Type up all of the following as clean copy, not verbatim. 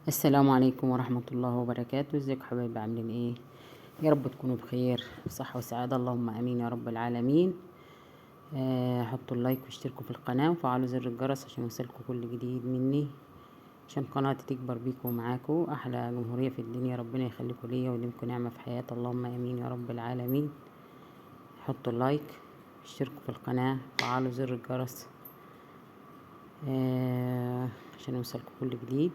السلام عليكم ورحمة الله وبركاته. ازيكم حبايبي، عاملين ايه؟ يا رب تكونوا بخير بصحة وسعادة، اللهم امين يا رب العالمين. حطوا اللايك واشتركوا في القناة وفعلوا زر الجرس عشان يوصلكوا كل جديد مني، عشان قناتي تكبر بيكم ومعاكم احلى جمهورية في الدنيا. ربنا يخليكم ليا ويديمكم نعمة في حياتي، اللهم امين يا رب العالمين. حطوا اللايك اشتركوا في القناة وفعلوا زر الجرس عشان يوصلكوا كل جديد.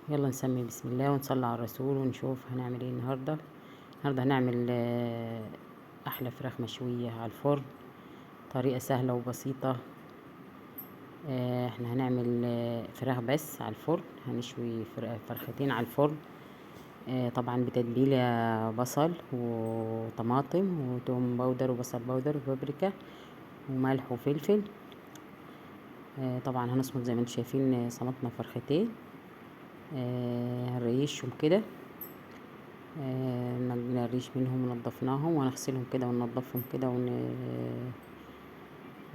يلا نسمي بسم الله ونصلي على الرسول ونشوف هنعمل ايه النهارده. هنعمل احلى فراخ مشويه على الفرن، طريقه سهله وبسيطه. احنا هنعمل فراخ بس على الفرن، هنشوي فرختين على الفرن. طبعا بتتبيله بصل وطماطم وتوم باودر وبصل باودر وبابريكا وملح وفلفل. طبعا هنصمت زي ما انتم شايفين، صمتنا فرختين. هنريشهم كده، نريش منهم ونضفناهم ونغسلهم كده وننضفهم كده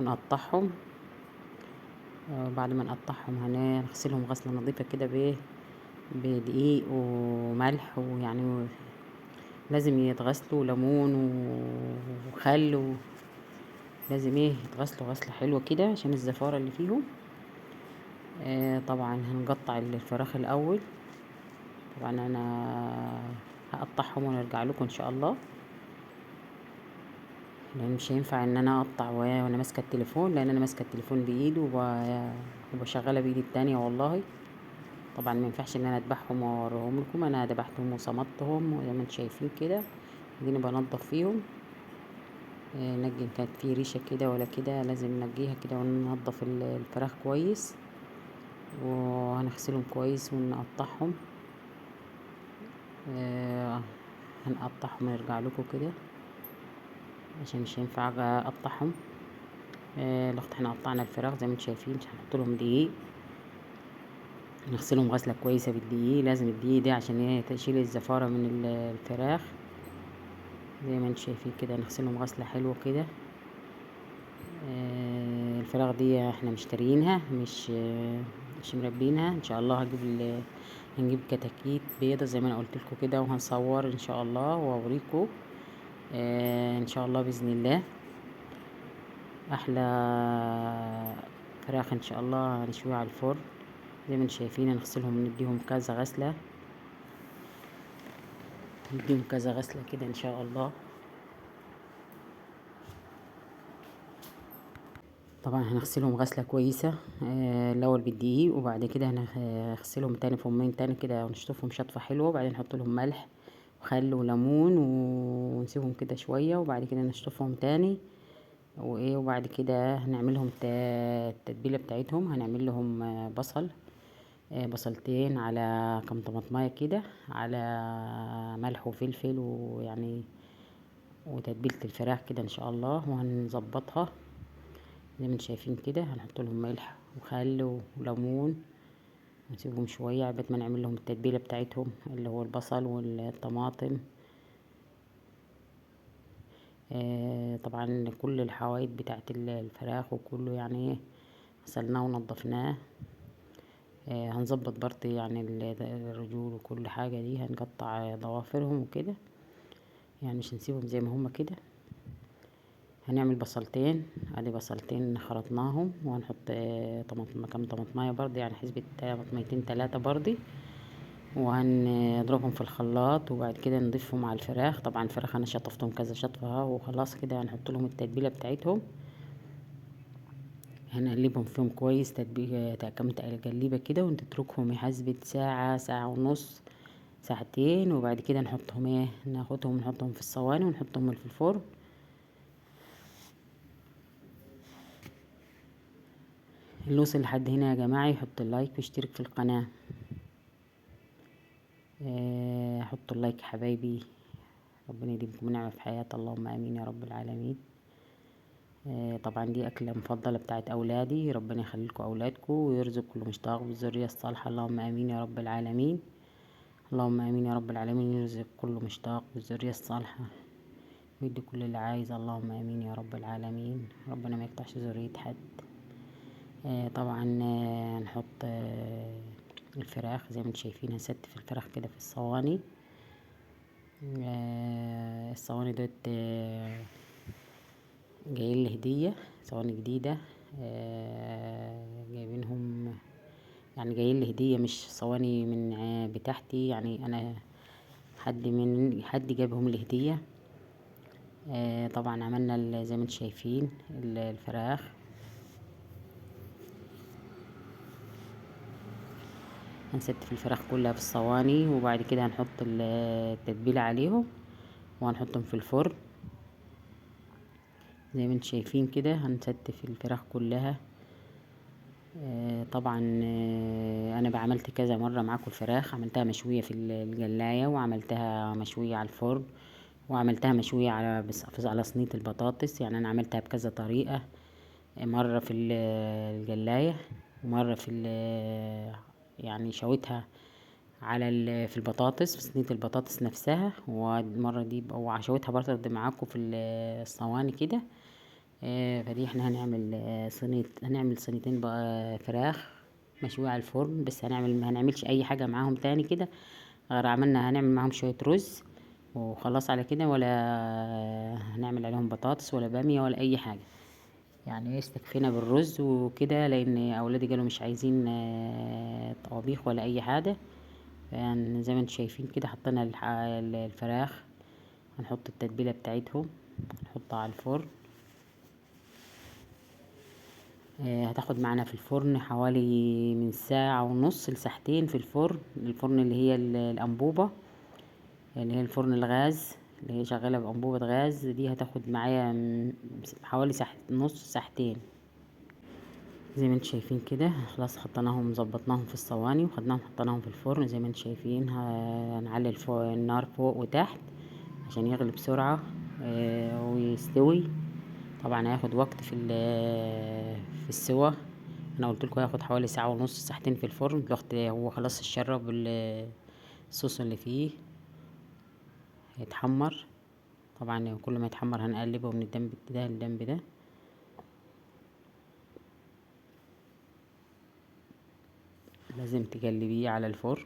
ونقطعهم. بعد ما نقطعهم هنغسلهم غسلة نظيفة كده بدقيق وملح، ويعني لازم يتغسلوا ليمون وخل، لازم يتغسلوا غسلة حلوة كده عشان الزفارة اللي فيهم. طبعا هنقطع الفراخ الاول. طبعا انا هقطعهم ونرجع لكم ان شاء الله، لان مش هينفع ان انا اقطع وانا ماسكه التليفون، لان انا ماسكه التليفون بايدي وبشغلها بايدي التانية والله. طبعا ما ينفعش ان انا اذبحهم واوريهم لكم. انا ذبحتهم وصمتهم زي ما انتم شايفين كده، اديني بنضف فيهم. نجي كانت في ريشه كده ولا كده، لازم نجيها كده وننضف الفراخ كويس، وهنغسلهم كويس ونقطعهم. هنقطعهم ونرجع لكم كده عشان مش هينفع اقطعهم. الاخت احنا قطعنا الفراخ زي ما انتم شايفين، هنحط لهم دقيق، نغسلهم غسله كويسه بالدقيق. لازم الدقيق ده عشان ايه؟ تشيل الزفاره من الفراخ. زي ما انتم شايفين كده نغسلهم غسله حلوه كده. الفراخ دي احنا مشتريينها، مش مربينها. ان شاء الله هنجيب كتاكيت بيضه زي ما انا قلت لكم كده، وهنصور ان شاء الله واوريكم ان شاء الله باذن الله احلى فراخ ان شاء الله هنشويها على الفرن. زي ما انتم شايفين هنغسلهم ونديهم كذا غسله، نديهم كذا غسله كده ان شاء الله. طبعا هنغسلهم غسله كويسه الاول بالدقيق، وبعد كده هنغسلهم تاني في يومين تاني كده ونشطفهم شطفه حلوه، وبعدين نحط لهم ملح وخل وليمون ونسيبهم كده شويه، وبعد كده نشطفهم تاني وبعد كده هنعمل لهم التتبيله بتاعتهم. هنعمل لهم بصلتين على كم طماطمايه كده، على ملح وفلفل ويعني وتتبيله الفراخ كده ان شاء الله، وهنظبطها زي ما انتم شايفين كده. هنحط لهم ملح وخل وليمون ونسيبهم شويه عبال ما نعمل لهم التتبيله بتاعتهم اللي هو البصل والطماطم. طبعا كل الحوايد بتاعت الفراخ وكله يعني ايه، غسلناه ونضفناه. هنظبط برضه يعني الرجول وكل حاجه دي، هنقطع ضوافرهم وكده، يعني مش هنسيبهم زي ما هما كده. هنعمل بصلتين، ادي بصلتين خرطناهم، وهنحط طماطم كام طماطمايه برضه، يعني حسبة طماطميتين 3 برضه، وهنضربهم في الخلاط، وبعد كده نضيفهم على الفراخ. طبعا الفراخ انا شطفتهم كذا شطفه وخلاص كده. هنحط لهم التتبيله بتاعتهم، هنقلبهم فيهم كويس تتبيله كام تقليبه كده، ونتركهم حسبة ساعه، ساعه ونص، ساعتين، وبعد كده نحطهم نحطهم في الصواني ونحطهم في الفرن. اللي وصل لحد هنا يا جماعه يحط اللايك ويشترك في القناه. حطوا اللايك يا حبايبي، ربنا يديمكم نعمه في حياتي، اللهم امين يا رب العالمين. طبعا دي اكله مفضله بتاعت اولادي، ربنا يخليلكم اولادكم ويرزق كل مشتاق بالذريه الصالحه، اللهم امين يا رب العالمين. اللهم امين يا رب العالمين، يرزق كل مشتاق بالذريه الصالحه ويدي كل اللي عايز، اللهم امين يا رب العالمين. ربنا ما يقطعش ذريه حد. طبعا هنحط الفراخ زي ما انتم شايفين. هنستف الفراخ كده في الصواني. الصواني ديت جايين لي هدية، صواني جديدة جايبينهم، يعني جايين لي هدية، مش صواني من بتاعتي، يعني انا حد جابهم لي هدية. طبعا عملنا زي ما انتم شايفين الفراخ. هنستف الفراخ كلها في الصواني، وبعد كده هنحط التتبيلة عليهم وهنحطهم في الفرن زي ما انتم شايفين كده. هنستف الفراخ كلها. طبعا انا بعملت كذا مرة معاكم الفراخ، عملتها مشوية في الجلاية، وعملتها مشوية على الفرن، وعملتها مشوية على صينية البطاطس. يعني انا عملتها بكذا طريقة، مرة في الجلاية، ومرة يعني شويتها في البطاطس، في صينية البطاطس نفسها، والمرة دي وشويتها برضه معاكم في الصواني كده. فدي احنا هنعمل صينيتين بقى فراخ مشوية على الفرن. بس ما هنعملش اي حاجة معاهم تاني كده، غير هنعمل معاهم شوية رز وخلاص على كده، ولا هنعمل عليهم بطاطس ولا بامية ولا اي حاجة. يعني استكفينا بالرز وكده، لان اولادي قالوا مش عايزين طبيخ ولا اي حاجة. يعني زي ما انتم شايفين كده حطينا الفراخ، هنحط التتبيلة بتاعتهم، نحطها على الفرن. هتاخد معانا في الفرن حوالي من ساعة ونص لساعتين في الفرن اللي هي الأنبوبة، اللي هي الفرن الغاز، اللي هي شغالة بأنبوبة غاز. دي هتاخد معايا حوالي ساعة ونص، ساعتين. زي ما انتم شايفين كده خلاص حطيناهم، ظبطناهم في الصواني وخدناهم حطيناهم في الفرن. زي ما انتم شايفين هنعلي النار فوق وتحت عشان يغلي بسرعة ويستوي. طبعا هياخد وقت في السوا. انا قلت لكم هياخد حوالي ساعة ونص، ساعتين في الفرن. الوقت هو خلاص اتشرب الصوص اللي فيه، هيتحمر. طبعا كل ما يتحمر هنقلبه من الجنب ده للجنب ده. لازم تقلبيه على الفرن.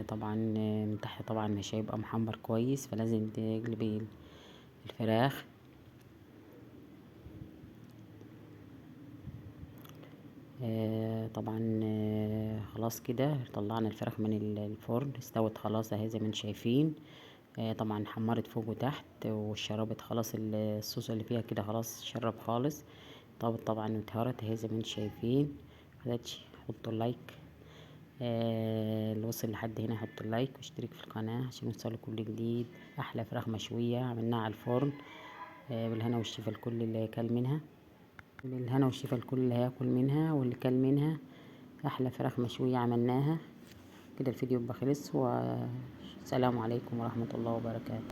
طبعا من تحت طبعا مش هيبقى محمر كويس، فلازم تقلبي الفراخ. طبعا خلاص كده طلعنا الفراخ من الفرن، استوت خلاص اهي زي ما انتم شايفين. طبعا حمرت فوق وتحت وشربت خلاص الصوص اللي فيها كده، خلاص شرب خالص. طبعا اتهرت اهي زي ما انتم شايفين. حطوا لايك، اللي وصل لحد هنا حط اللايك واشترك في القناة عشان يوصلوا كل جديد. احلى فراخ مشوية عملناها على الفرن. بالهنا والشفا الكل اللي كل منها، بالهنا والشفا الكل اللي هياكل منها واللي كل منها. احلى فراخ مشوية عملناها كده. الفيديو يبقى خلص، والسلام عليكم ورحمة الله وبركاته.